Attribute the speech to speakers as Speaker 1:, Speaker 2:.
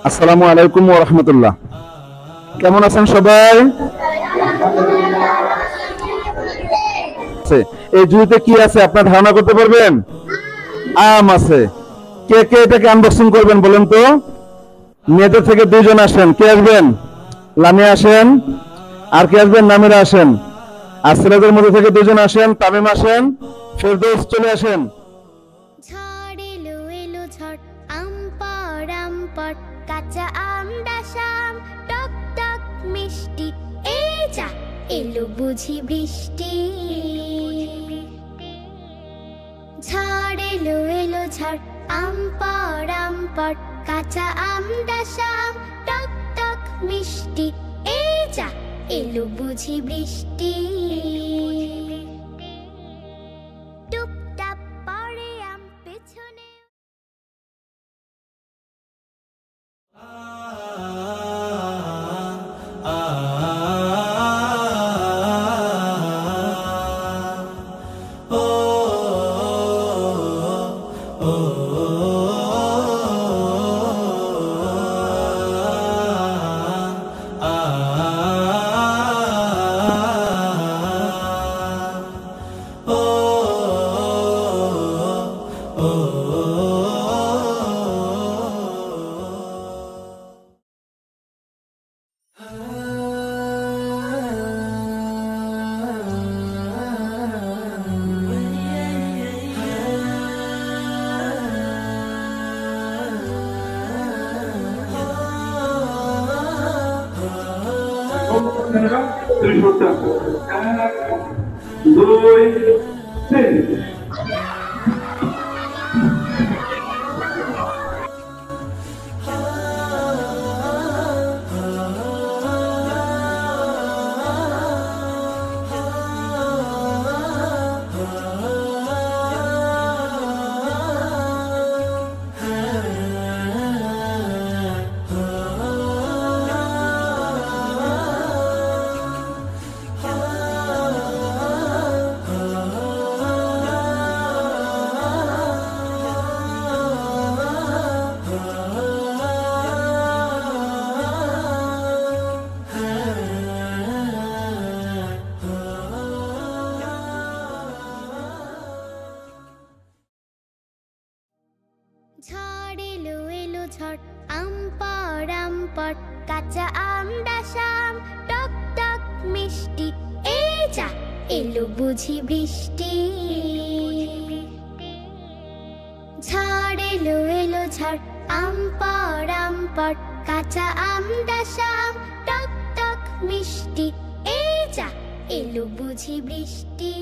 Speaker 1: আসসালামু আলাইকুম ওয়া রাহমাতুল্লাহ। কেমন আছেন সবাই? এই জুড়িতে কি আছে আপনার ধারণা করতে পারবেন? আম আছে। কে কে এটাকে আনবক্সিং করবেন বলেন তো? মেয়েদের থেকে দুইজন আসেন। কে আসবেন? লামিয়া আসেন। আর কে আসবেন? নামিরা আসেন। আর ছেলেদের মধ্যে থেকে দুইজন আসেন। তামিম আসেন। ফেরদৌস চলে আসেন।
Speaker 2: ঝড় এলো এলো ঝড়, আম পড় আম পড়, কাঁচা আম ডাসাম টক টক মিষ্টি, এই যা এলো বুঝি বৃষ্টি। ঝড় এলো এলো ঝড়, আম পড় আম পড়, কাঁচা আম ডাসাম টক টক মিষ্টি, এই যা এলো বুঝি বৃষ্টি। টুপটাপ পড়ে আম পেছনে। ঝড় এলো এলো ঝড়, আম পড় আম পড়, কাঁচা আম ডাসাম টক টক মিষ্টি, এই যা এলো বুঝি বৃষ্টি। ঝড় এলো এলো ঝড়, আম পড় আম পড়, কাঁচা আম ডাসাম টক টক মিষ্টি, এই যা এলো বুঝি বৃষ্টি।